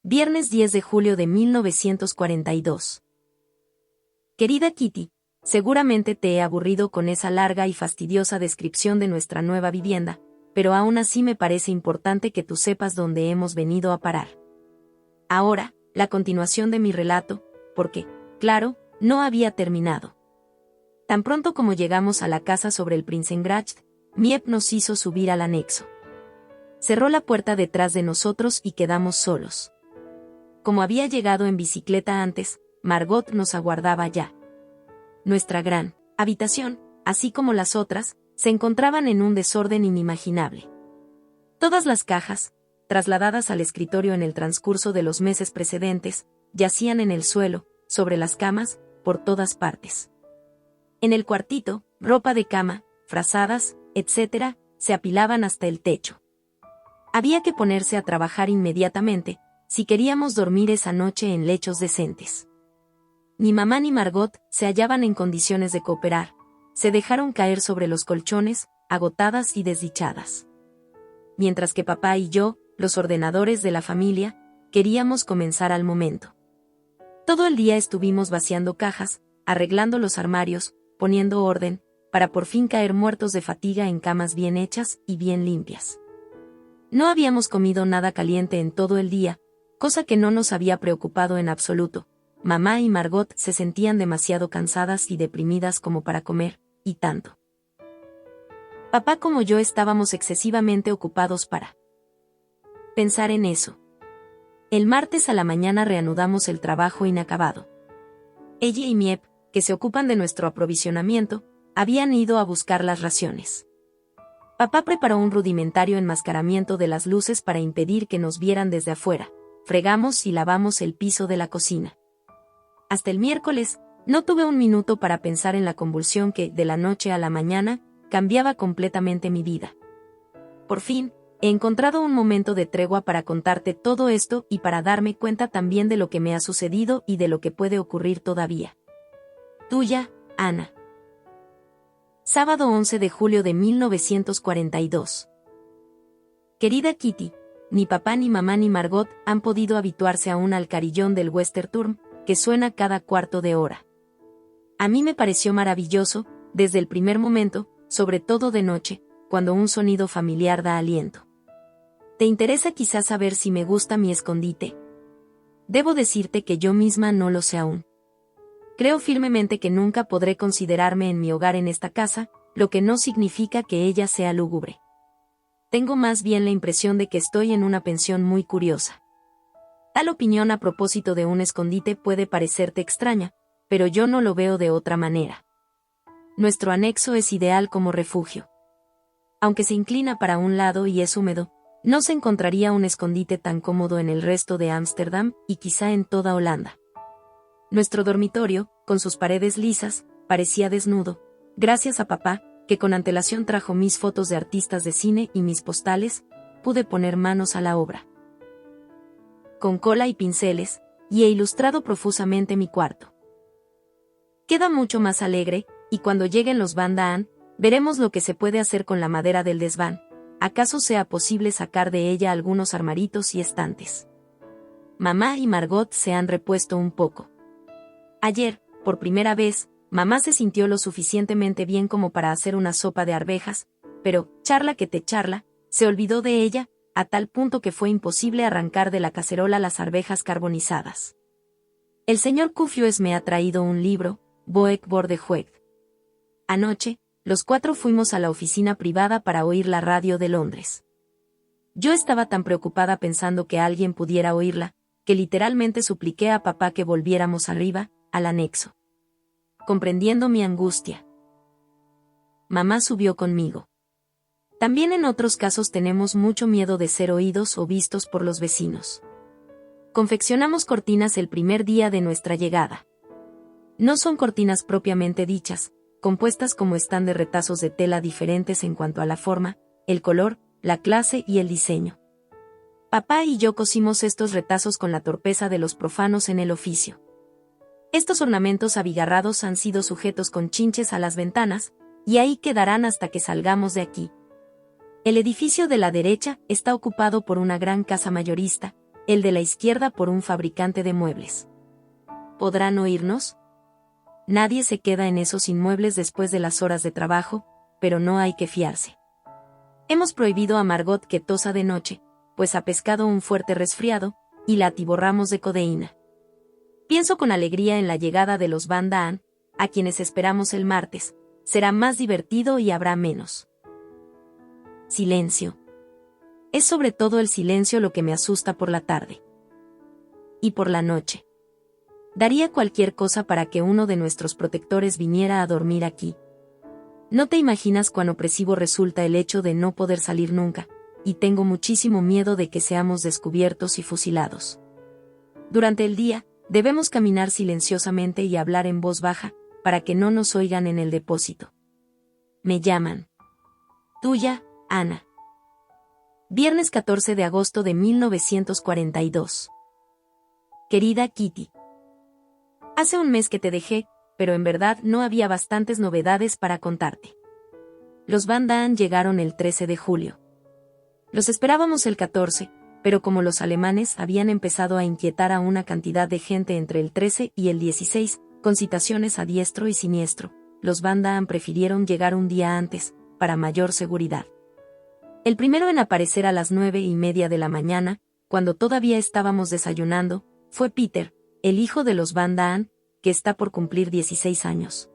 Viernes 10 de julio de 1942. Querida Kitty, seguramente te he aburrido con esa larga y fastidiosa descripción de nuestra nueva vivienda, pero aún así me parece importante que tú sepas dónde hemos venido a parar. Ahora, la continuación de mi relato, porque, claro, no había terminado. Tan pronto como llegamos a la casa sobre el Prinsengracht, Miep nos hizo subir al anexo. Cerró la puerta detrás de nosotros y quedamos solos. Como había llegado en bicicleta antes, Margot nos aguardaba ya. Nuestra gran habitación, así como las otras, se encontraban en un desorden inimaginable. Todas las cajas, trasladadas al escritorio en el transcurso de los meses precedentes, yacían en el suelo, sobre las camas, por todas partes. En el cuartito, ropa de cama, frazadas, etc., se apilaban hasta el techo. Había que ponerse a trabajar inmediatamente, si queríamos dormir esa noche en lechos decentes. Ni mamá ni Margot se hallaban en condiciones de cooperar, se dejaron caer sobre los colchones, agotadas y desdichadas. Mientras que papá y yo, los ordenadores de la familia, queríamos comenzar al momento. Todo el día estuvimos vaciando cajas, arreglando los armarios, poniendo orden, para por fin caer muertos de fatiga en camas bien hechas y bien limpias. No habíamos comido nada caliente en todo el día, cosa que no nos había preocupado en absoluto. Mamá y Margot se sentían demasiado cansadas y deprimidas como para comer, y tanto. Papá como yo estábamos excesivamente ocupados para pensar en eso. El martes a la mañana reanudamos el trabajo inacabado. Ella y Miep, que se ocupan de nuestro aprovisionamiento, habían ido a buscar las raciones. Papá preparó un rudimentario enmascaramiento de las luces para impedir que nos vieran desde afuera. Fregamos y lavamos el piso de la cocina. Hasta el miércoles, no tuve un minuto para pensar en la convulsión que, de la noche a la mañana, cambiaba completamente mi vida. Por fin, he encontrado un momento de tregua para contarte todo esto y para darme cuenta también de lo que me ha sucedido y de lo que puede ocurrir todavía. Tuya, Ana. Sábado 11 de julio de 1942. Querida Kitty, ni papá ni mamá ni Margot han podido habituarse aún al carillón del Westerturm, que suena cada cuarto de hora. A mí me pareció maravilloso, desde el primer momento, sobre todo de noche, cuando un sonido familiar da aliento. ¿Te interesa quizás saber si me gusta mi escondite? Debo decirte que yo misma no lo sé aún. Creo firmemente que nunca podré considerarme en mi hogar en esta casa, lo que no significa que ella sea lúgubre. Tengo más bien la impresión de que estoy en una pensión muy curiosa. Tal opinión a propósito de un escondite puede parecerte extraña, pero yo no lo veo de otra manera. Nuestro anexo es ideal como refugio. Aunque se inclina para un lado y es húmedo, no se encontraría un escondite tan cómodo en el resto de Ámsterdam y quizá en toda Holanda. Nuestro dormitorio, con sus paredes lisas, parecía desnudo, gracias a papá, que con antelación trajo mis fotos de artistas de cine y mis postales, pude poner manos a la obra. Con cola y pinceles, y he ilustrado profusamente mi cuarto. Queda mucho más alegre, y cuando lleguen los Van Daan, veremos lo que se puede hacer con la madera del desván, acaso sea posible sacar de ella algunos armaritos y estantes. Mamá y Margot se han repuesto un poco. Ayer, por primera vez, mamá se sintió lo suficientemente bien como para hacer una sopa de arvejas, pero, charla que te charla, se olvidó de ella, a tal punto que fue imposible arrancar de la cacerola las arvejas carbonizadas. El señor Cufius me ha traído un libro, Boek Bordejueg. Anoche, los 4 fuimos a la oficina privada para oír la radio de Londres. Yo estaba tan preocupada pensando que alguien pudiera oírla, que literalmente supliqué a papá que volviéramos arriba, al anexo. Comprendiendo mi angustia, mamá subió conmigo. También en otros casos tenemos mucho miedo de ser oídos o vistos por los vecinos. Confeccionamos cortinas el primer día de nuestra llegada. No son cortinas propiamente dichas, compuestas como están de retazos de tela diferentes en cuanto a la forma, el color, la clase y el diseño. Papá y yo cosimos estos retazos con la torpeza de los profanos en el oficio. Estos ornamentos abigarrados han sido sujetos con chinches a las ventanas, y ahí quedarán hasta que salgamos de aquí. El edificio de la derecha está ocupado por una gran casa mayorista, el de la izquierda por un fabricante de muebles. ¿Podrán oírnos? Nadie se queda en esos inmuebles después de las horas de trabajo, pero no hay que fiarse. Hemos prohibido a Margot que tosa de noche, pues ha pescado un fuerte resfriado, y la atiborramos de codeína. Pienso con alegría en la llegada de los Van Daan, a quienes esperamos el martes. Será más divertido y habrá menos. Silencio. Es sobre todo el silencio lo que me asusta por la tarde. Y por la noche. Daría cualquier cosa para que uno de nuestros protectores viniera a dormir aquí. No te imaginas cuán opresivo resulta el hecho de no poder salir nunca, y tengo muchísimo miedo de que seamos descubiertos y fusilados. Durante el día, debemos caminar silenciosamente y hablar en voz baja, para que no nos oigan en el depósito. Me llaman. Tuya, Ana. Viernes 14 de agosto de 1942. Querida Kitty. Hace un mes que te dejé, pero en verdad no había bastantes novedades para contarte. Los Van Daan llegaron el 13 de julio. Los esperábamos el 14, pero como los alemanes habían empezado a inquietar a una cantidad de gente entre el 13 y el 16, con citaciones a diestro y siniestro, los Van Daan prefirieron llegar un día antes, para mayor seguridad. El primero en aparecer a las 9:30 de la mañana, cuando todavía estábamos desayunando, fue Peter, el hijo de los Van Daan, que está por cumplir 16 años.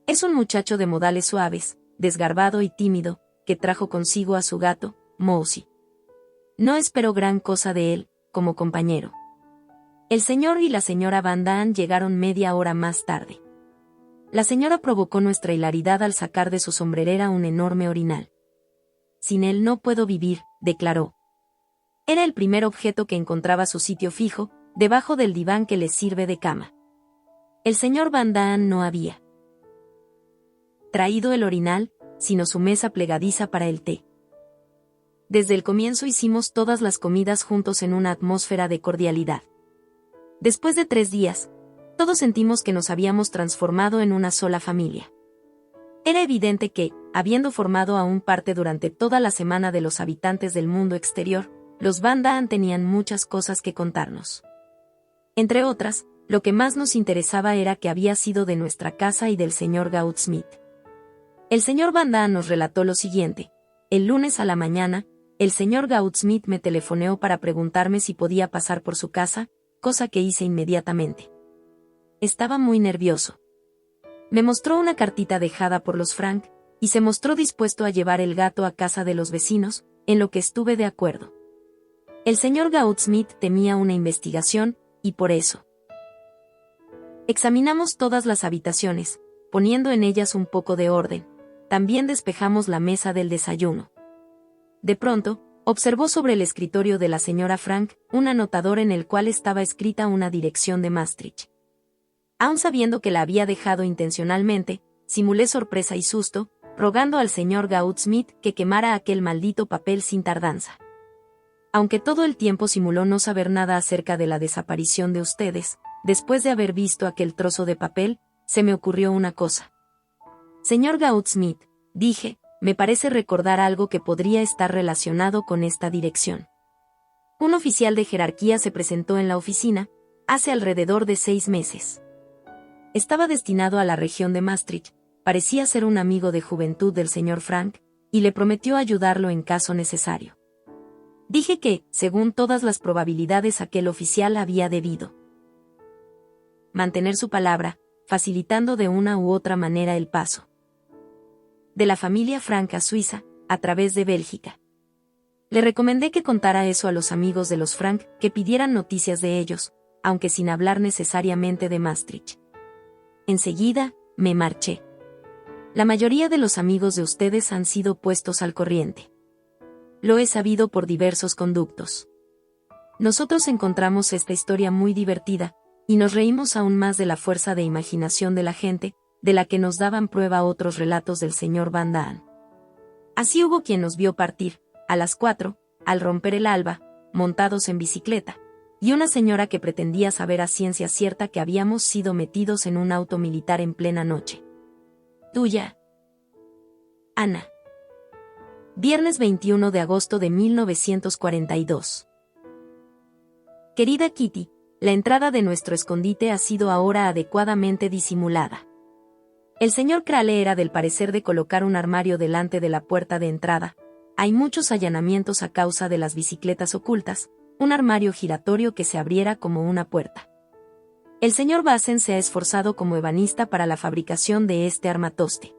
Es un muchacho de modales suaves, desgarbado y tímido, que trajo consigo a su gato, Mousy. No espero gran cosa de él, como compañero. El señor y la señora Van Daan llegaron media hora más tarde. La señora provocó nuestra hilaridad al sacar de su sombrerera un enorme orinal. Sin él no puedo vivir, declaró. Era el primer objeto que encontraba su sitio fijo, debajo del diván que le sirve de cama. El señor Van Daan no había traído el orinal, sino su mesa plegadiza para el té. Desde el comienzo hicimos todas las comidas juntos en una atmósfera de cordialidad. Después de 3 días, todos sentimos que nos habíamos transformado en una sola familia. Era evidente que, habiendo formado aún parte durante toda la semana de los habitantes del mundo exterior, los Van Daan tenían muchas cosas que contarnos. Entre otras, lo que más nos interesaba era que había sido de nuestra casa y del señor Goudsmit. El señor Van Daan nos relató lo siguiente: el lunes a la mañana, el señor Goudsmit me telefoneó para preguntarme si podía pasar por su casa, cosa que hice inmediatamente. Estaba muy nervioso. Me mostró una cartita dejada por los Frank, y se mostró dispuesto a llevar el gato a casa de los vecinos, en lo que estuve de acuerdo. El señor Goudsmit temía una investigación, y por eso examinamos todas las habitaciones, poniendo en ellas un poco de orden. También despejamos la mesa del desayuno. De pronto, observó sobre el escritorio de la señora Frank un anotador en el cual estaba escrita una dirección de Maastricht. Aun sabiendo que la había dejado intencionalmente, simulé sorpresa y susto, rogando al señor Goudsmit que quemara aquel maldito papel sin tardanza. Aunque todo el tiempo simuló no saber nada acerca de la desaparición de ustedes, después de haber visto aquel trozo de papel, se me ocurrió una cosa. Señor Goudsmit, dije, me parece recordar algo que podría estar relacionado con esta dirección. Un oficial de jerarquía se presentó en la oficina, hace alrededor de 6 meses. Estaba destinado a la región de Maastricht, parecía ser un amigo de juventud del señor Frank, y le prometió ayudarlo en caso necesario. Dije que, según todas las probabilidades, aquel oficial había debido mantener su palabra, facilitando de una u otra manera el paso de la familia Frank a Suiza, a través de Bélgica. Le recomendé que contara eso a los amigos de los Frank, que pidieran noticias de ellos, aunque sin hablar necesariamente de Maastricht. Enseguida, me marché. La mayoría de los amigos de ustedes han sido puestos al corriente. Lo he sabido por diversos conductos. Nosotros encontramos esta historia muy divertida, y nos reímos aún más de la fuerza de imaginación de la gente, de la que nos daban prueba otros relatos del señor Van Daan. Así hubo quien nos vio partir, a las 4, al romper el alba, montados en bicicleta, y una señora que pretendía saber a ciencia cierta que habíamos sido metidos en un auto militar en plena noche. Tuya, Ana. Viernes 21 de agosto de 1942. Querida Kitty, la entrada de nuestro escondite ha sido ahora adecuadamente disimulada. El señor Crale era del parecer de colocar un armario delante de la puerta de entrada. Hay muchos allanamientos a causa de las bicicletas ocultas, un armario giratorio que se abriera como una puerta. El señor Bassen se ha esforzado como ebanista para la fabricación de este armatoste.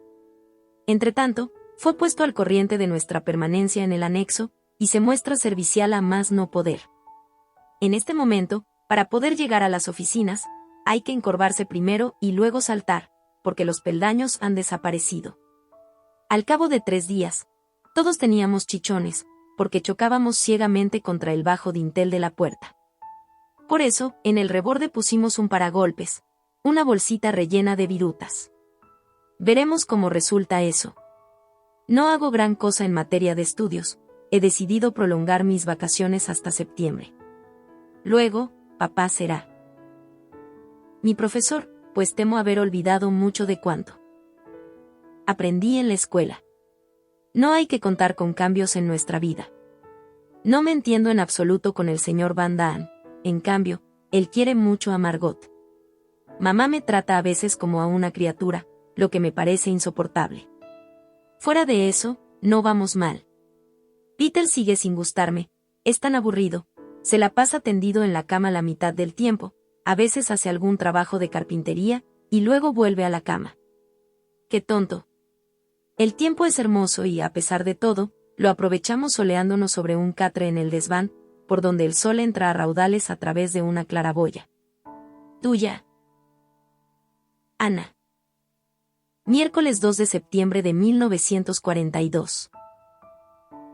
Entretanto, fue puesto al corriente de nuestra permanencia en el anexo, y se muestra servicial a más no poder. En este momento, para poder llegar a las oficinas, hay que encorvarse primero y luego saltar, porque los peldaños han desaparecido. Al cabo de 3 días, todos teníamos chichones, porque chocábamos ciegamente contra el bajo dintel de la puerta. Por eso, en el reborde pusimos un paragolpes, una bolsita rellena de virutas. Veremos cómo resulta eso. No hago gran cosa en materia de estudios, he decidido prolongar mis vacaciones hasta septiembre. Luego, papá será mi profesor, pues temo haber olvidado mucho de cuanto aprendí en la escuela. No hay que contar con cambios en nuestra vida. No me entiendo en absoluto con el señor Van Daan, en cambio, él quiere mucho a Margot. Mamá me trata a veces como a una criatura, lo que me parece insoportable. Fuera de eso, no vamos mal. Peter sigue sin gustarme, es tan aburrido, se la pasa tendido en la cama la mitad del tiempo, a veces hace algún trabajo de carpintería, y luego vuelve a la cama. ¡Qué tonto! El tiempo es hermoso y, a pesar de todo, lo aprovechamos soleándonos sobre un catre en el desván, por donde el sol entra a raudales a través de una claraboya. Tuya, Ana. Miércoles 2 de septiembre de 1942.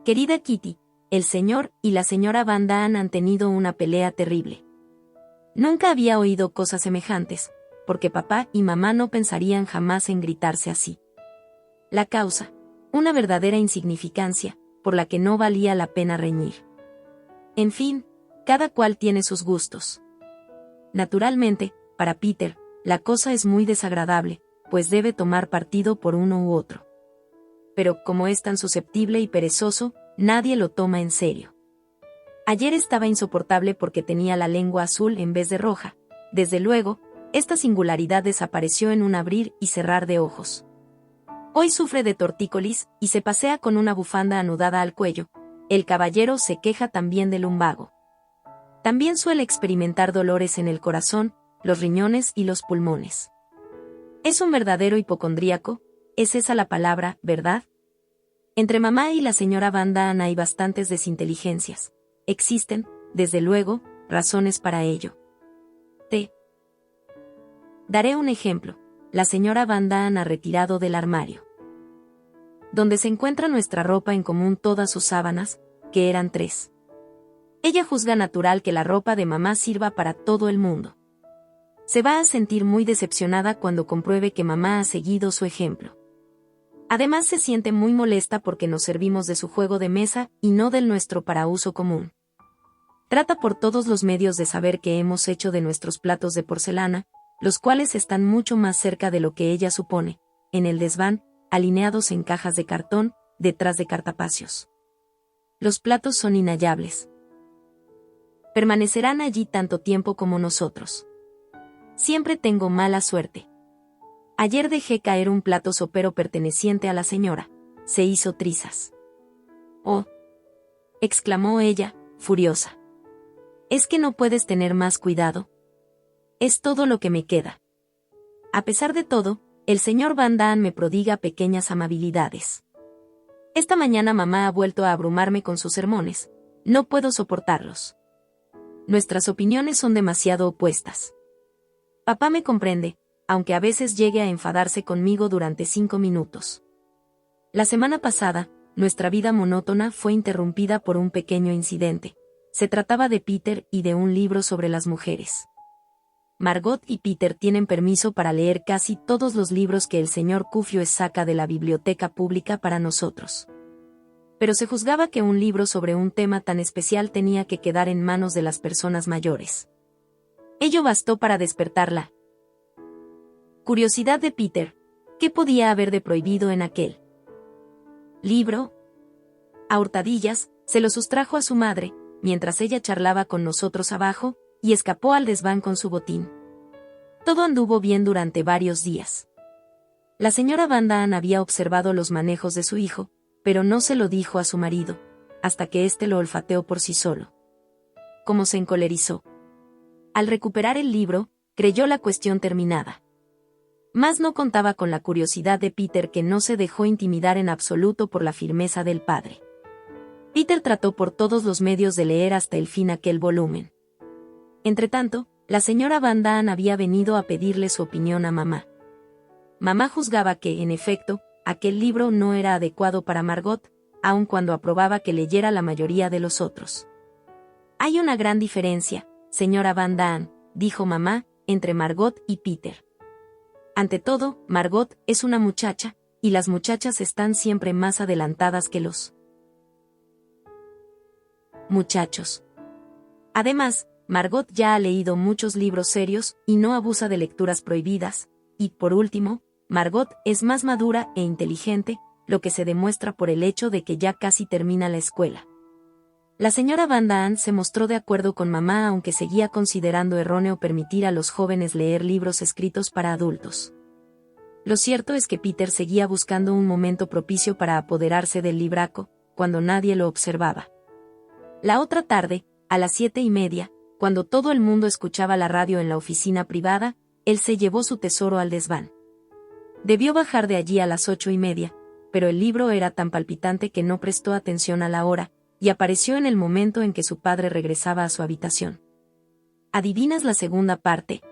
Querida Kitty, el señor y la señora Van Daan han tenido una pelea terrible. Nunca había oído cosas semejantes, porque papá y mamá no pensarían jamás en gritarse así. La causa, una verdadera insignificancia, por la que no valía la pena reñir. En fin, cada cual tiene sus gustos. Naturalmente, para Peter, la cosa es muy desagradable, pues debe tomar partido por uno u otro. Pero como es tan susceptible y perezoso, nadie lo toma en serio. Ayer estaba insoportable porque tenía la lengua azul en vez de roja. Desde luego, esta singularidad desapareció en un abrir y cerrar de ojos. Hoy sufre de tortícolis y se pasea con una bufanda anudada al cuello. El caballero se queja también del lumbago. También suele experimentar dolores en el corazón, los riñones y los pulmones. Es un verdadero hipocondríaco, es esa la palabra, ¿verdad? Entre mamá y la señora Van Daan hay bastantes desinteligencias. Existen, desde luego, razones para ello. Te daré un ejemplo. La señora Van Daan ha retirado del armario donde se encuentra nuestra ropa en común todas sus sábanas, que eran 3. Ella juzga natural que la ropa de mamá sirva para todo el mundo. Se va a sentir muy decepcionada cuando compruebe que mamá ha seguido su ejemplo. Además se siente muy molesta porque nos servimos de su juego de mesa y no del nuestro para uso común. Trata por todos los medios de saber qué hemos hecho de nuestros platos de porcelana, los cuales están mucho más cerca de lo que ella supone, en el desván, alineados en cajas de cartón, detrás de cartapacios. Los platos son inhallables. Permanecerán allí tanto tiempo como nosotros. Siempre tengo mala suerte. Ayer dejé caer un plato sopero perteneciente a la señora. Se hizo trizas. ¡Oh!, exclamó ella, furiosa. ¿Es que no puedes tener más cuidado? Es todo lo que me queda. A pesar de todo, el señor Van Daan me prodiga pequeñas amabilidades. Esta mañana mamá ha vuelto a abrumarme con sus sermones. No puedo soportarlos. Nuestras opiniones son demasiado opuestas. Papá me comprende, aunque a veces llegue a enfadarse conmigo durante 5 minutos. La semana pasada, nuestra vida monótona fue interrumpida por un pequeño incidente. Se trataba de Peter y de un libro sobre las mujeres. Margot y Peter tienen permiso para leer casi todos los libros que el señor Cuffius saca de la biblioteca pública para nosotros. Pero se juzgaba que un libro sobre un tema tan especial tenía que quedar en manos de las personas mayores. Ello bastó para despertar la curiosidad de Peter. ¿Qué podía haber de prohibido en aquel libro? A hurtadillas, se lo sustrajo a su madre, mientras ella charlaba con nosotros abajo, y escapó al desván con su botín. Todo anduvo bien durante varios días. La señora Van Daan había observado los manejos de su hijo, pero no se lo dijo a su marido, hasta que éste lo olfateó por sí solo. Cómo se encolerizó. Al recuperar el libro, creyó la cuestión terminada. Mas no contaba con la curiosidad de Peter, que no se dejó intimidar en absoluto por la firmeza del padre. Peter trató por todos los medios de leer hasta el fin aquel volumen. Entretanto, la señora Van Daan había venido a pedirle su opinión a mamá. Mamá juzgaba que, en efecto, aquel libro no era adecuado para Margot, aun cuando aprobaba que leyera la mayoría de los otros. «Hay una gran diferencia, señora Van Daan», dijo mamá, entre Margot y Peter. Ante todo, Margot es una muchacha, y las muchachas están siempre más adelantadas que los muchachos. Además, Margot ya ha leído muchos libros serios y no abusa de lecturas prohibidas, y, por último, Margot es más madura e inteligente, lo que se demuestra por el hecho de que ya casi termina la escuela. La señora Van Daan se mostró de acuerdo con mamá, aunque seguía considerando erróneo permitir a los jóvenes leer libros escritos para adultos. Lo cierto es que Peter seguía buscando un momento propicio para apoderarse del libraco, cuando nadie lo observaba. La otra tarde, a las 7:30, cuando todo el mundo escuchaba la radio en la oficina privada, él se llevó su tesoro al desván. Debió bajar de allí a las 8:30, pero el libro era tan palpitante que no prestó atención a la hora, y apareció en el momento en que su padre regresaba a su habitación. ¿Adivinas la segunda parte?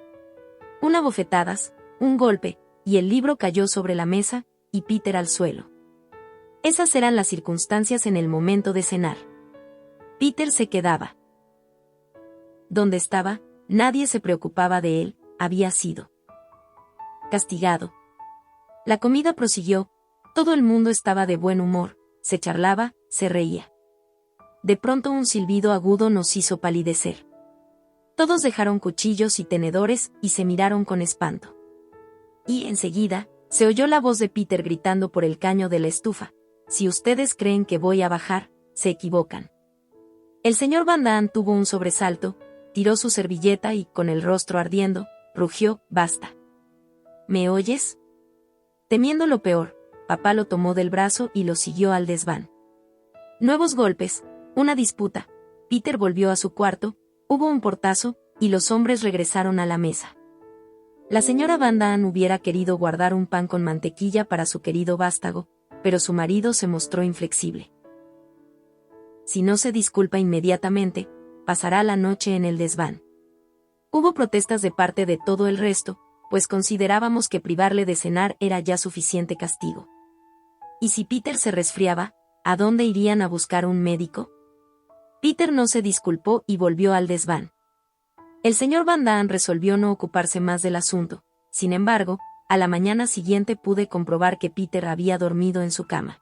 Una bofetadas, un golpe, y el libro cayó sobre la mesa, y Peter al suelo. Esas eran las circunstancias en el momento de cenar. Peter se quedaba donde estaba, nadie se preocupaba de él, había sido castigado. La comida prosiguió, todo el mundo estaba de buen humor, se charlaba, se reía. De pronto un silbido agudo nos hizo palidecer. Todos dejaron cuchillos y tenedores y se miraron con espanto. Y enseguida, se oyó la voz de Peter gritando por el caño de la estufa: «Si ustedes creen que voy a bajar, se equivocan». El señor Van Daan tuvo un sobresalto, tiró su servilleta y, con el rostro ardiendo, rugió: «¡Basta! ¿Me oyes?». Temiendo lo peor, papá lo tomó del brazo y lo siguió al desván. Nuevos golpes, una disputa. Peter volvió a su cuarto, hubo un portazo, y los hombres regresaron a la mesa. La señora Van Daan hubiera querido guardar un pan con mantequilla para su querido vástago, pero su marido se mostró inflexible. Si no se disculpa inmediatamente, pasará la noche en el desván. Hubo protestas de parte de todo el resto, pues considerábamos que privarle de cenar era ya suficiente castigo. ¿Y si Peter se resfriaba, a dónde irían a buscar un médico? Peter no se disculpó y volvió al desván. El señor Van Daan resolvió no ocuparse más del asunto. Sin embargo, a la mañana siguiente pude comprobar que Peter había dormido en su cama.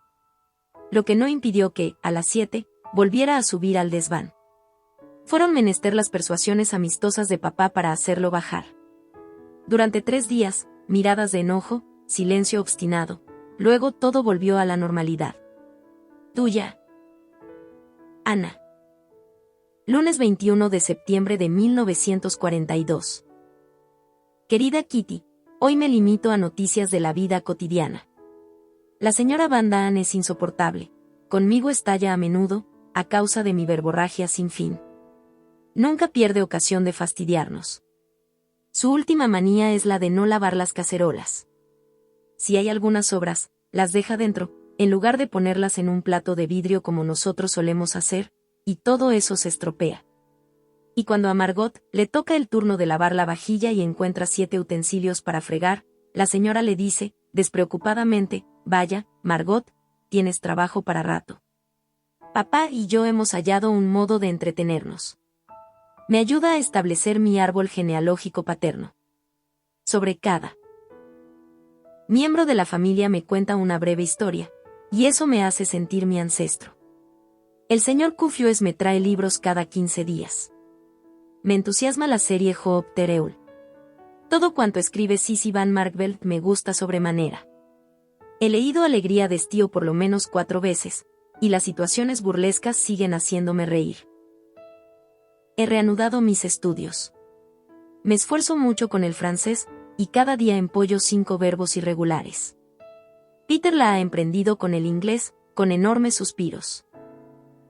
Lo que no impidió que, a las 7, volviera a subir al desván. Fueron menester las persuasiones amistosas de papá para hacerlo bajar. Durante 3 días, miradas de enojo, silencio obstinado. Luego todo volvió a la normalidad. Tuya, Ana. Lunes 21 de septiembre de 1942. Querida Kitty, hoy me limito a noticias de la vida cotidiana. La señora Van Daan es insoportable. Conmigo estalla a menudo, a causa de mi verborragia sin fin. Nunca pierde ocasión de fastidiarnos. Su última manía es la de no lavar las cacerolas. Si hay algunas sobras, las deja dentro, en lugar de ponerlas en un plato de vidrio como nosotros solemos hacer, y todo eso se estropea. Y cuando a Margot le toca el turno de lavar la vajilla y encuentra 7 utensilios para fregar, la señora le dice, despreocupadamente: «Vaya, Margot, tienes trabajo para rato». Papá y yo hemos hallado un modo de entretenernos. Me ayuda a establecer mi árbol genealógico paterno. Sobre cada miembro de la familia me cuenta una breve historia, y eso me hace sentir mi ancestro. El señor Cufioes me trae libros cada 15 días. Me entusiasma la serie Job Tereul. Todo cuanto escribe Sissy Van Markveld me gusta sobremanera. He leído Alegría de Estío por lo menos 4 veces, y las situaciones burlescas siguen haciéndome reír. He reanudado mis estudios. Me esfuerzo mucho con el francés, y cada día empollo 5 verbos irregulares. Peter la ha emprendido con el inglés, con enormes suspiros.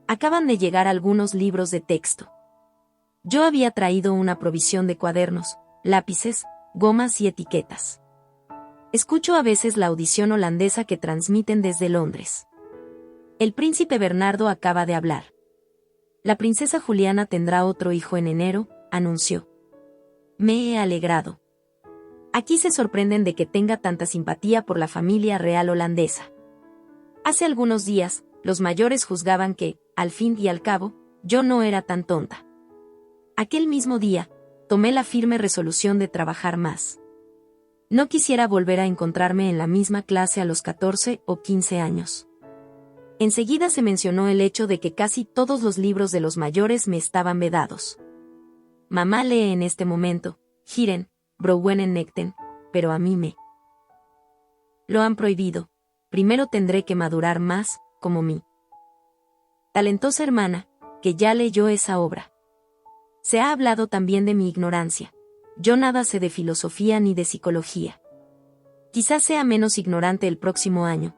Acaban de llegar algunos libros de texto. Yo había traído una provisión de cuadernos, lápices, gomas y etiquetas. Escucho a veces la audición holandesa que transmiten desde Londres. El príncipe Bernardo acaba de hablar. La princesa Juliana tendrá otro hijo en enero, anunció. Me he alegrado. Aquí se sorprenden de que tenga tanta simpatía por la familia real holandesa. Hace algunos días, los mayores juzgaban que, al fin y al cabo, yo no era tan tonta. Aquel mismo día, tomé la firme resolución de trabajar más. No quisiera volver a encontrarme en la misma clase a los 14 o 15 años. Enseguida se mencionó el hecho de que casi todos los libros de los mayores me estaban vedados. Mamá lee en este momento, Giren, Brouwenennekten, pero a mí me lo han prohibido. Primero tendré que madurar más, como mi talentosa hermana, que ya leyó esa obra. Se ha hablado también de mi ignorancia. Yo nada sé de filosofía ni de psicología. Quizás sea menos ignorante el próximo año.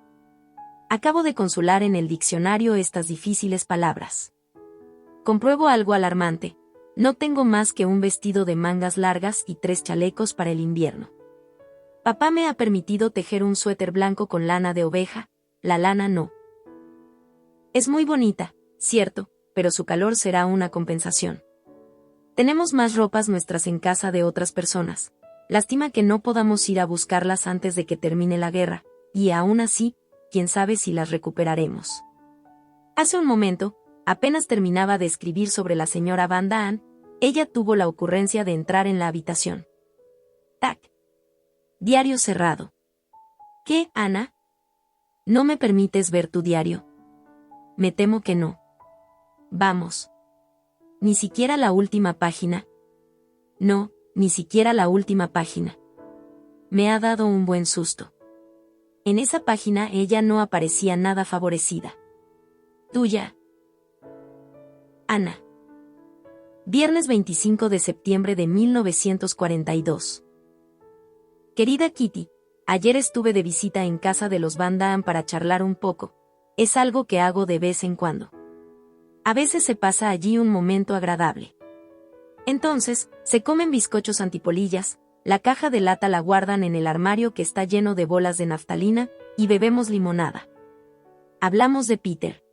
Acabo de consultar en el diccionario estas difíciles palabras. Compruebo algo alarmante. No tengo más que un vestido de mangas largas y 3 chalecos para el invierno. Papá me ha permitido tejer un suéter blanco con lana de oveja, la lana no. Es muy bonita, cierto, pero su calor será una compensación. Tenemos más ropas nuestras en casa de otras personas. Lástima que no podamos ir a buscarlas antes de que termine la guerra, y aún así, quién sabe si las recuperaremos. Hace un momento, apenas terminaba de escribir sobre la señora Van Daan, ella tuvo la ocurrencia de entrar en la habitación. Tac. Diario cerrado. ¿Qué, Ana? ¿No me permites ver tu diario? Me temo que no. Vamos. ¿Ni siquiera la última página? No, ni siquiera la última página. Me ha dado un buen susto. En esa página ella no aparecía nada favorecida. Tuya. Ana. Viernes 25 de septiembre de 1942. Querida Kitty, ayer estuve de visita en casa de los Van Daan para charlar un poco. Es algo que hago de vez en cuando. A veces se pasa allí un momento agradable. Entonces, se comen bizcochos antipolillas, la caja de lata la guardan en el armario que está lleno de bolas de naftalina, y bebemos limonada. Hablamos de Peter.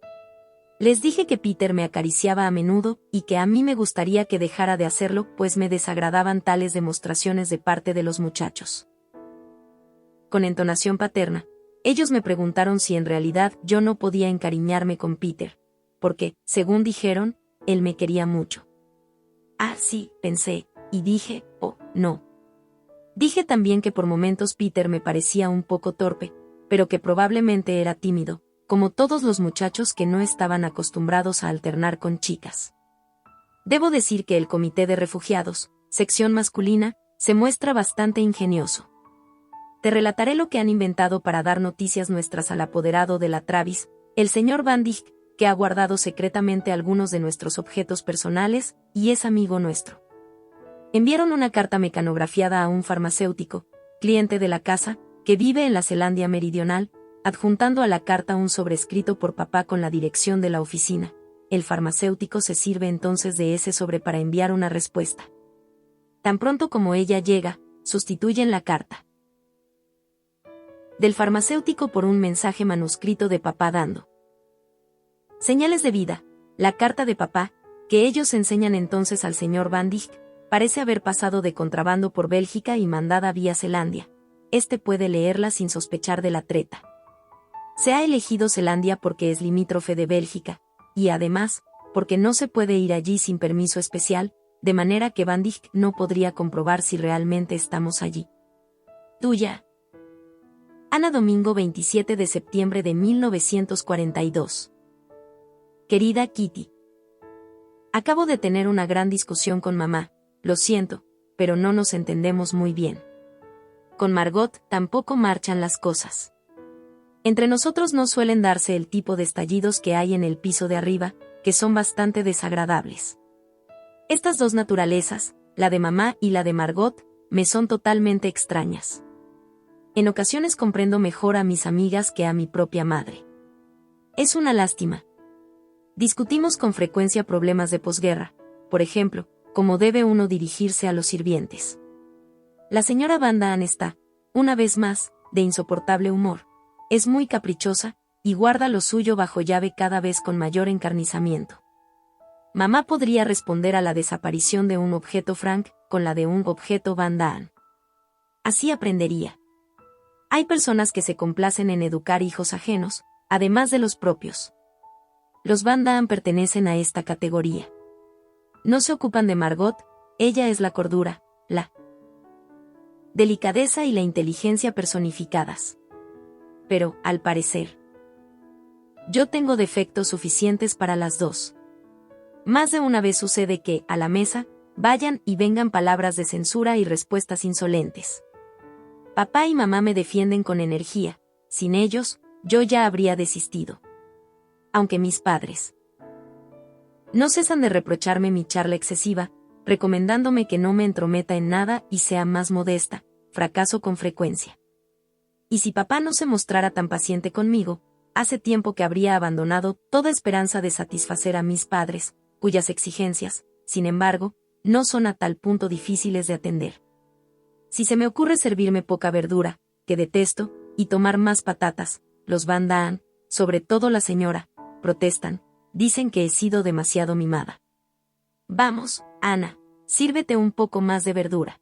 Les dije que Peter me acariciaba a menudo, y que a mí me gustaría que dejara de hacerlo, pues me desagradaban tales demostraciones de parte de los muchachos. Con entonación paterna, ellos me preguntaron si en realidad yo no podía encariñarme con Peter, porque, según dijeron, él me quería mucho. Ah, sí, pensé, y dije, oh, no. Dije también que por momentos Peter me parecía un poco torpe, pero que probablemente era tímido, como todos los muchachos que no estaban acostumbrados a alternar con chicas. Debo decir que el Comité de Refugiados, sección masculina, se muestra bastante ingenioso. Te relataré lo que han inventado para dar noticias nuestras al apoderado de la Travis, el señor Van Dijk, que ha guardado secretamente algunos de nuestros objetos personales, y es amigo nuestro. Enviaron una carta mecanografiada a un farmacéutico, cliente de la casa, que vive en la Zelandia Meridional, adjuntando a la carta un sobrescrito por papá con la dirección de la oficina. El farmacéutico se sirve entonces de ese sobre para enviar una respuesta. Tan pronto como ella llega, sustituyen la carta del farmacéutico por un mensaje manuscrito de papá dando señales de vida. La carta de papá, que ellos enseñan entonces al señor Van Dijk, parece haber pasado de contrabando por Bélgica y mandada vía Zelandia. Este puede leerla sin sospechar de la treta. Se ha elegido Zelandia porque es limítrofe de Bélgica, y además, porque no se puede ir allí sin permiso especial, de manera que Van Dijk no podría comprobar si realmente estamos allí. Tuya. Ana, domingo 27 de septiembre de 1942. Querida Kitty. Acabo de tener una gran discusión con mamá, lo siento, pero no nos entendemos muy bien. Con Margot tampoco marchan las cosas. Entre nosotros no suelen darse el tipo de estallidos que hay en el piso de arriba, que son bastante desagradables. Estas dos naturalezas, la de mamá y la de Margot, me son totalmente extrañas. En ocasiones comprendo mejor a mis amigas que a mi propia madre. Es una lástima. Discutimos con frecuencia problemas de posguerra, por ejemplo, cómo debe uno dirigirse a los sirvientes. La señora Van Daan está, una vez más, de insoportable humor. Es muy caprichosa, y guarda lo suyo bajo llave cada vez con mayor encarnizamiento. Mamá podría responder a la desaparición de un objeto Frank con la de un objeto Van Daan. Así aprendería. Hay personas que se complacen en educar hijos ajenos, además de los propios. Los Van Daan pertenecen a esta categoría. No se ocupan de Margot, ella es la cordura, la delicadeza y la inteligencia personificadas. Pero, al parecer, yo tengo defectos suficientes para las dos. Más de una vez sucede que, a la mesa, vayan y vengan palabras de censura y respuestas insolentes. Papá y mamá me defienden con energía, sin ellos, yo ya habría desistido. Aunque mis padres no cesan de reprocharme mi charla excesiva, recomendándome que no me entrometa en nada y sea más modesta, fracaso con frecuencia. Y si papá no se mostrara tan paciente conmigo, hace tiempo que habría abandonado toda esperanza de satisfacer a mis padres, cuyas exigencias, sin embargo, no son a tal punto difíciles de atender. Si se me ocurre servirme poca verdura, que detesto, y tomar más patatas, los Van Daan, sobre todo la señora, protestan, dicen que he sido demasiado mimada. Vamos, Ana, sírvete un poco más de verdura.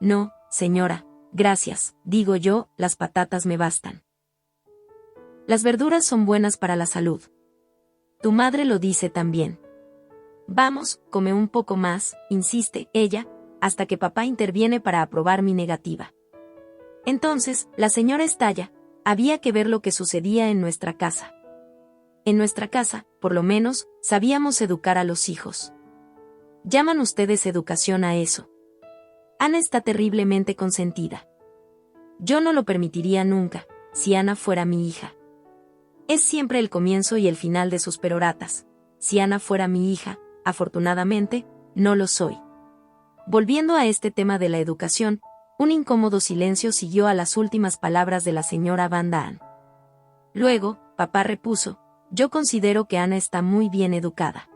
No, señora, gracias, digo yo, las patatas me bastan. Las verduras son buenas para la salud. Tu madre lo dice también. Vamos, come un poco más, insiste ella, hasta que papá interviene para aprobar mi negativa. Entonces, la señora estalla, había que ver lo que sucedía en nuestra casa. En nuestra casa, por lo menos, sabíamos educar a los hijos. ¿Llaman ustedes educación a eso? Ana está terriblemente consentida. Yo no lo permitiría nunca, si Ana fuera mi hija. Es siempre el comienzo y el final de sus peroratas. Si Ana fuera mi hija, afortunadamente, no lo soy. Volviendo a este tema de la educación, un incómodo silencio siguió a las últimas palabras de la señora Van Daan. Luego, papá repuso, yo considero que Ana está muy bien educada.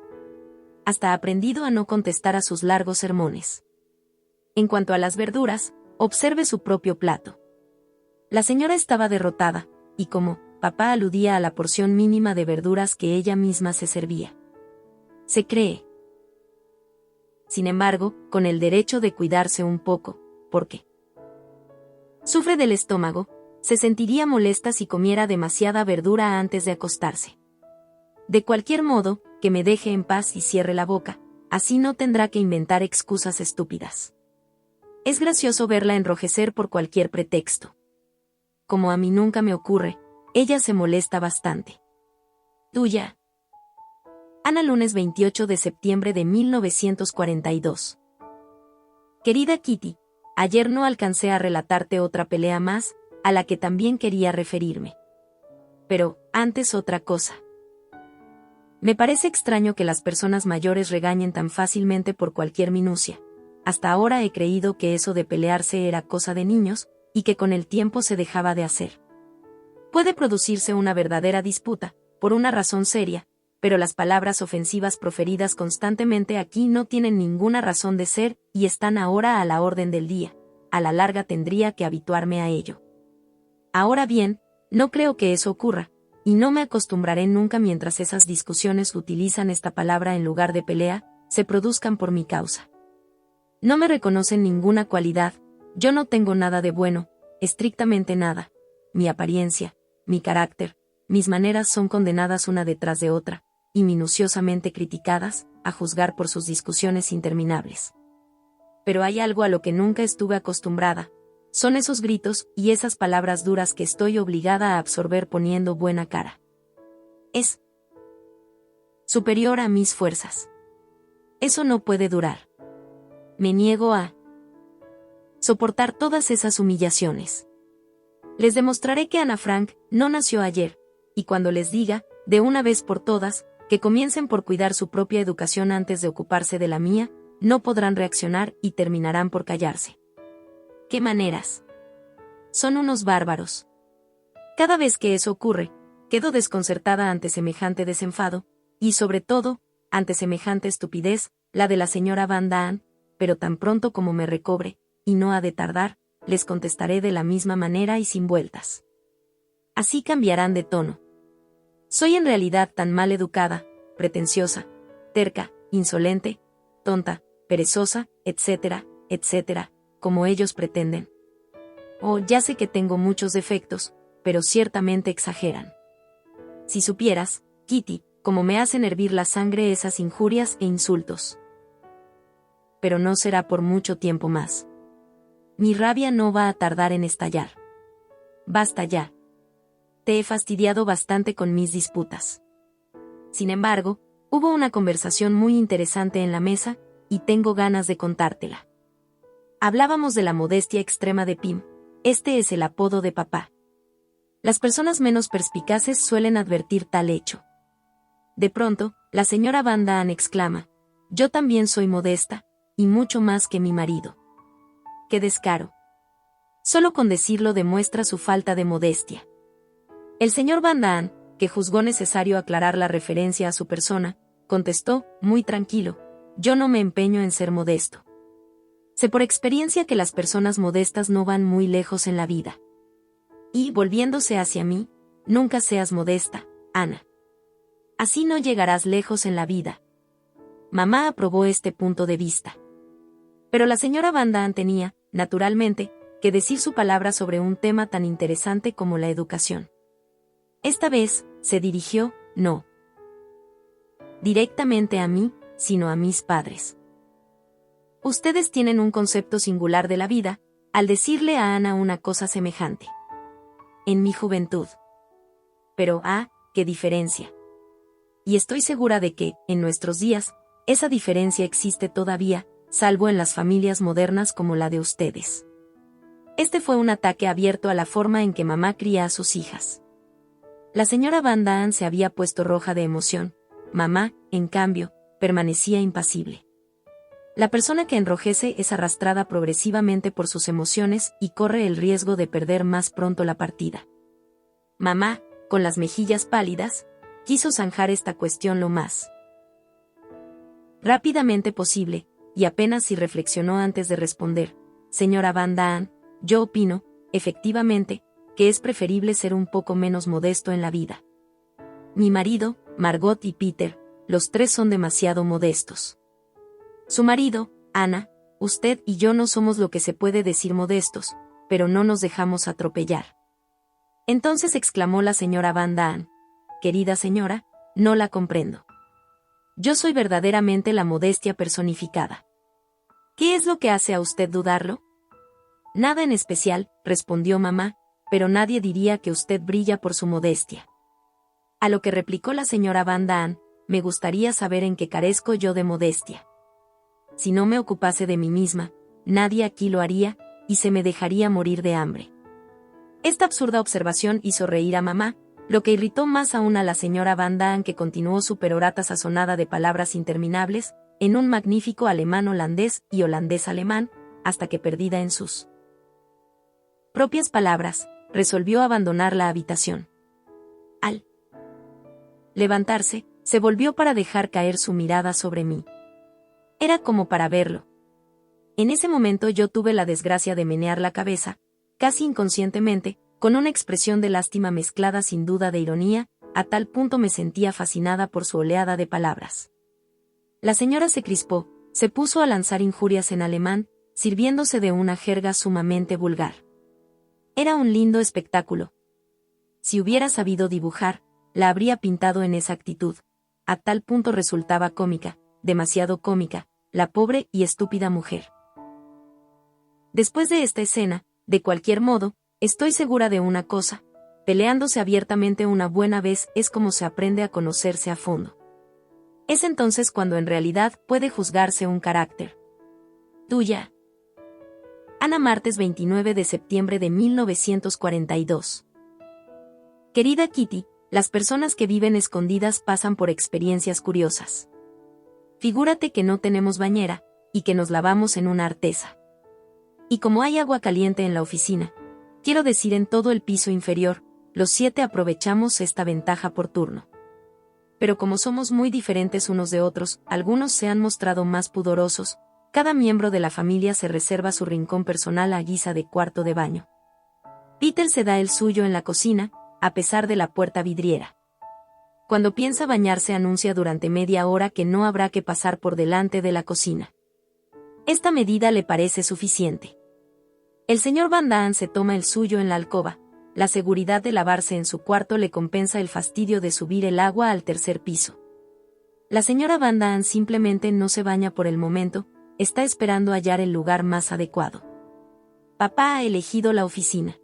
Hasta ha aprendido a no contestar a sus largos sermones. En cuanto a las verduras, observe su propio plato. La señora estaba derrotada, y como papá aludía a la porción mínima de verduras que ella misma se servía. Se cree, sin embargo, con el derecho de cuidarse un poco, porque sufre del estómago, se sentiría molesta si comiera demasiada verdura antes de acostarse. De cualquier modo, que me deje en paz y cierre la boca, así no tendrá que inventar excusas estúpidas. Es gracioso verla enrojecer por cualquier pretexto. Como a mí nunca me ocurre, ella se molesta bastante. Tuya. Ana, lunes 28 de septiembre de 1942. Querida Kitty, ayer no alcancé a relatarte otra pelea más, a la que también quería referirme. Pero, antes otra cosa. Me parece extraño que las personas mayores regañen tan fácilmente por cualquier minucia. Hasta ahora he creído que eso de pelearse era cosa de niños, y que con el tiempo se dejaba de hacer. Puede producirse una verdadera disputa, por una razón seria, pero las palabras ofensivas proferidas constantemente aquí no tienen ninguna razón de ser, y están ahora a la orden del día. A la larga tendría que habituarme a ello. Ahora bien, no creo que eso ocurra, y no me acostumbraré nunca mientras esas discusiones utilizan esta palabra en lugar de pelea, se produzcan por mi causa. No me reconocen ninguna cualidad, yo no tengo nada de bueno, estrictamente nada. Mi apariencia, mi carácter, mis maneras son condenadas una detrás de otra, y minuciosamente criticadas, a juzgar por sus discusiones interminables. Pero hay algo a lo que nunca estuve acostumbrada, son esos gritos y esas palabras duras que estoy obligada a absorber poniendo buena cara. Es superior a mis fuerzas. Eso no puede durar. Me niego a soportar todas esas humillaciones. Les demostraré que Ana Frank no nació ayer, y cuando les diga, de una vez por todas, que comiencen por cuidar su propia educación antes de ocuparse de la mía, no podrán reaccionar y terminarán por callarse. ¿Qué maneras? Son unos bárbaros. Cada vez que eso ocurre, quedo desconcertada ante semejante desenfado, y sobre todo, ante semejante estupidez, la de la señora Van Daan, pero tan pronto como me recobre, y no ha de tardar, les contestaré de la misma manera y sin vueltas. Así cambiarán de tono. Soy en realidad tan mal educada, pretenciosa, terca, insolente, tonta, perezosa, etcétera, etcétera, como ellos pretenden. Oh, ya sé que tengo muchos defectos, pero ciertamente exageran. Si supieras, Kitty, cómo me hacen hervir la sangre esas injurias e insultos. Pero no será por mucho tiempo más. Mi rabia no va a tardar en estallar. Basta ya. Te he fastidiado bastante con mis disputas. Sin embargo, hubo una conversación muy interesante en la mesa, y tengo ganas de contártela. Hablábamos de la modestia extrema de Pim. Este es el apodo de papá. Las personas menos perspicaces suelen advertir tal hecho. De pronto, la señora Van Daan exclama: «Yo también soy modesta, y mucho más que mi marido». ¡Qué descaro! Solo con decirlo demuestra su falta de modestia. El señor Van Daan, que juzgó necesario aclarar la referencia a su persona, contestó, muy tranquilo: «Yo no me empeño en ser modesto. Sé por experiencia que las personas modestas no van muy lejos en la vida». Y, volviéndose hacia mí: «Nunca seas modesta, Ana. Así no llegarás lejos en la vida». Mamá aprobó este punto de vista. Pero la señora Van Daan tenía, naturalmente, que decir su palabra sobre un tema tan interesante como la educación. Esta vez, se dirigió, no directamente a mí, sino a mis padres. Ustedes tienen un concepto singular de la vida, al decirle a Ana una cosa semejante. En mi juventud. Pero, qué diferencia. Y estoy segura de que, en nuestros días, esa diferencia existe todavía, salvo en las familias modernas como la de ustedes. Este fue un ataque abierto a la forma en que mamá cría a sus hijas. La señora Van Daan se había puesto roja de emoción. Mamá, en cambio, permanecía impasible. La persona que enrojece es arrastrada progresivamente por sus emociones y corre el riesgo de perder más pronto la partida. Mamá, con las mejillas pálidas, quiso zanjar esta cuestión lo más rápidamente posible, y apenas si reflexionó antes de responder: «Señora Van Daan, yo opino, efectivamente, que es preferible ser un poco menos modesto en la vida. Mi marido, Margot y Peter, los tres son demasiado modestos. Su marido, Ana, usted y yo no somos lo que se puede decir modestos, pero no nos dejamos atropellar». Entonces exclamó la señora Van Daan: «Querida señora, no la comprendo. Yo soy verdaderamente la modestia personificada». «¿Qué es lo que hace a usted dudarlo?». «Nada en especial», respondió mamá, «pero nadie diría que usted brilla por su modestia». A lo que replicó la señora Van Daan: «Me gustaría saber en qué carezco yo de modestia. Si no me ocupase de mí misma, nadie aquí lo haría, y se me dejaría morir de hambre». Esta absurda observación hizo reír a mamá, lo que irritó más aún a la señora Van Daan, que continuó su perorata sazonada de palabras interminables, en un magnífico alemán-holandés y holandés-alemán, hasta que, perdida en sus propias palabras, resolvió abandonar la habitación. Al levantarse, se volvió para dejar caer su mirada sobre mí. Era como para verlo. En ese momento yo tuve la desgracia de menear la cabeza, casi inconscientemente, con una expresión de lástima mezclada sin duda de ironía, a tal punto me sentía fascinada por su oleada de palabras. La señora se crispó, se puso a lanzar injurias en alemán, sirviéndose de una jerga sumamente vulgar. Era un lindo espectáculo. Si hubiera sabido dibujar, la habría pintado en esa actitud. A tal punto resultaba cómica, demasiado cómica, la pobre y estúpida mujer. Después de esta escena, de cualquier modo, estoy segura de una cosa: peleándose abiertamente una buena vez es como se aprende a conocerse a fondo. Es entonces cuando en realidad puede juzgarse un carácter. Tuya, Ana. Martes 29 de septiembre de 1942. Querida Kitty, las personas que viven escondidas pasan por experiencias curiosas. Figúrate que no tenemos bañera, y que nos lavamos en una artesa. Y como hay agua caliente en la oficina, quiero decir en todo el piso inferior, los 7 aprovechamos esta ventaja por turno. Pero como somos muy diferentes unos de otros, algunos se han mostrado más pudorosos, cada miembro de la familia se reserva su rincón personal a guisa de cuarto de baño. Peter se da el suyo en la cocina, a pesar de la puerta vidriera. Cuando piensa bañarse anuncia durante media hora que no habrá que pasar por delante de la cocina. Esta medida le parece suficiente. El señor Van Daan se toma el suyo en la alcoba. La seguridad de lavarse en su cuarto le compensa el fastidio de subir el agua al tercer piso. La señora Van Daan simplemente no se baña por el momento, está esperando hallar el lugar más adecuado. Papá ha elegido la oficina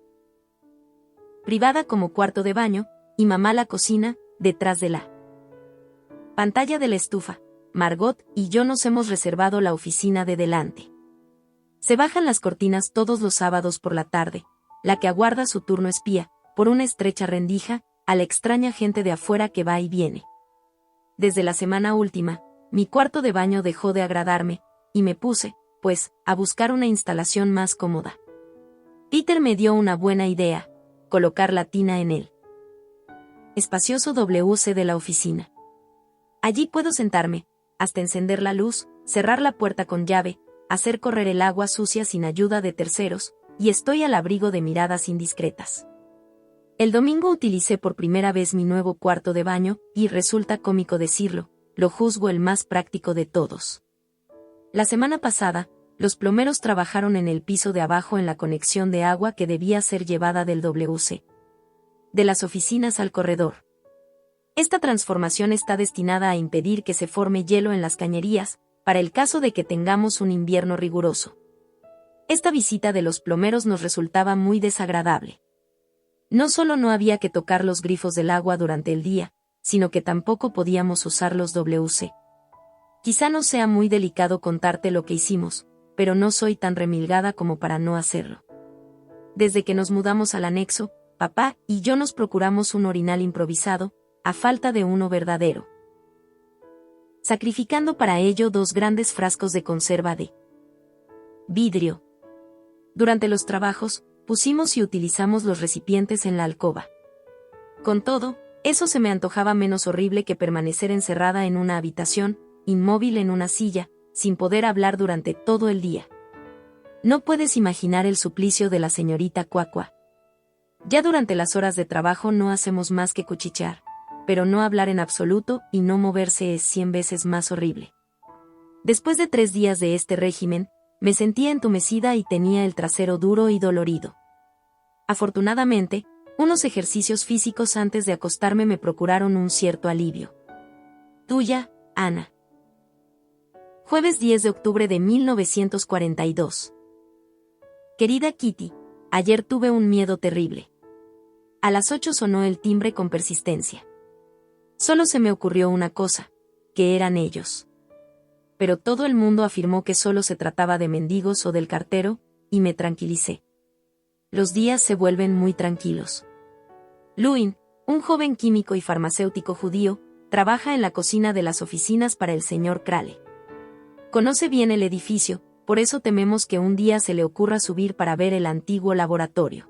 privada como cuarto de baño, y mamá la cocina, detrás de la pantalla de la estufa. Margot y yo nos hemos reservado la oficina de delante. Se bajan las cortinas todos los sábados por la tarde. La que aguarda su turno espía, por una estrecha rendija, a la extraña gente de afuera que va y viene. Desde la semana última, mi cuarto de baño dejó de agradarme, y me puse, pues, a buscar una instalación más cómoda. Peter me dio una buena idea: colocar la tina en el espacioso WC de la oficina. Allí puedo sentarme, hasta encender la luz, cerrar la puerta con llave, hacer correr el agua sucia sin ayuda de terceros, y estoy al abrigo de miradas indiscretas. El domingo utilicé por primera vez mi nuevo cuarto de baño, y resulta cómico decirlo, lo juzgo el más práctico de todos. La semana pasada, los plomeros trabajaron en el piso de abajo en la conexión de agua que debía ser llevada del WC de las oficinas al corredor. Esta transformación está destinada a impedir que se forme hielo en las cañerías, para el caso de que tengamos un invierno riguroso. Esta visita de los plomeros nos resultaba muy desagradable. No solo no había que tocar los grifos del agua durante el día, sino que tampoco podíamos usar los WC. Quizá no sea muy delicado contarte lo que hicimos, pero no soy tan remilgada como para no hacerlo. Desde que nos mudamos al anexo, papá y yo nos procuramos un orinal improvisado, a falta de uno verdadero, sacrificando para ello 2 grandes frascos de conserva de vidrio. Durante los trabajos, pusimos y utilizamos los recipientes en la alcoba. Con todo, eso se me antojaba menos horrible que permanecer encerrada en una habitación, inmóvil en una silla, sin poder hablar durante todo el día. No puedes imaginar el suplicio de la señorita Cuacua. Ya durante las horas de trabajo no hacemos más que cuchichear, pero no hablar en absoluto y no moverse es 100 veces más horrible. Después de 3 días de este régimen, me sentía entumecida y tenía el trasero duro y dolorido. Afortunadamente, unos ejercicios físicos antes de acostarme me procuraron un cierto alivio. Tuya, Ana. Jueves 10 de octubre de 1942. Querida Kitty, ayer tuve un miedo terrible. A las 8 sonó el timbre con persistencia. Solo se me ocurrió una cosa, que eran ellos. Pero todo el mundo afirmó que solo se trataba de mendigos o del cartero, y me tranquilicé. Los días se vuelven muy tranquilos. Lewin, un joven químico y farmacéutico judío, trabaja en la cocina de las oficinas para el señor Krale. Conoce bien el edificio, por eso tememos que un día se le ocurra subir para ver el antiguo laboratorio.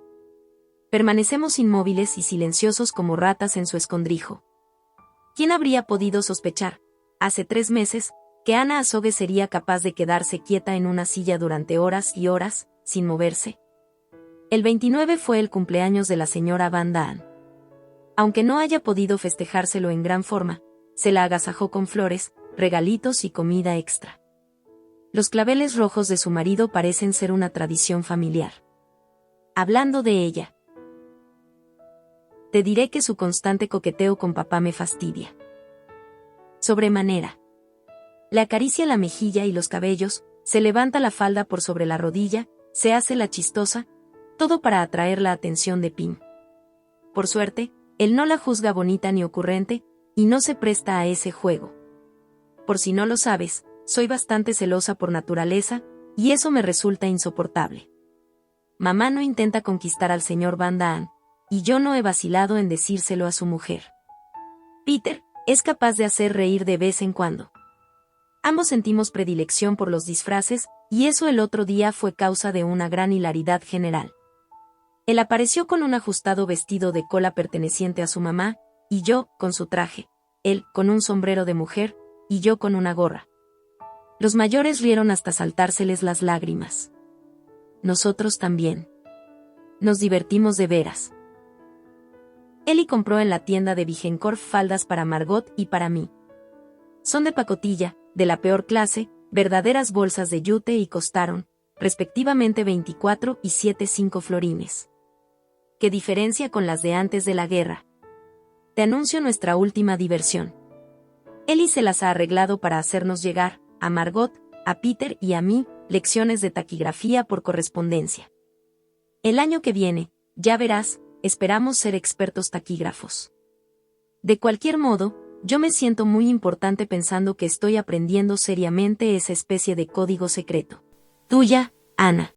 Permanecemos inmóviles y silenciosos como ratas en su escondrijo. ¿Quién habría podido sospechar, hace 3 meses, que Ana Azogue sería capaz de quedarse quieta en una silla durante horas y horas, sin moverse? El 29 fue el cumpleaños de la señora Van Daan. Aunque no haya podido festejárselo en gran forma, se la agasajó con flores, regalitos y comida extra. Los claveles rojos de su marido parecen ser una tradición familiar. Hablando de ella, te diré que su constante coqueteo con papá me fastidia sobremanera. Le acaricia la mejilla y los cabellos, se levanta la falda por sobre la rodilla, se hace la chistosa, todo para atraer la atención de Pim. Por suerte, él no la juzga bonita ni ocurrente, y no se presta a ese juego. Por si no lo sabes, soy bastante celosa por naturaleza, y eso me resulta insoportable. Mamá no intenta conquistar al señor Van Daan, y yo no he vacilado en decírselo a su mujer. Peter es capaz de hacer reír de vez en cuando. Ambos sentimos predilección por los disfraces, y eso el otro día fue causa de una gran hilaridad general. Él apareció con un ajustado vestido de cola perteneciente a su mamá, y yo, con su traje. Él, con un sombrero de mujer, y yo con una gorra. Los mayores rieron hasta saltárseles las lágrimas. Nosotros también. Nos divertimos de veras. Ellie compró en la tienda de Bijenkorf faldas para Margot y para mí. Son de pacotilla, de la peor clase, verdaderas bolsas de yute y costaron, respectivamente 24 y 7,5 florines. ¿Qué diferencia con las de antes de la guerra? Te anuncio nuestra última diversión. Ellie se las ha arreglado para hacernos llegar, a Margot, a Peter y a mí, lecciones de taquigrafía por correspondencia. El año que viene, ya verás, esperamos ser expertos taquígrafos. De cualquier modo, yo me siento muy importante pensando que estoy aprendiendo seriamente esa especie de código secreto. Tuya, Ana.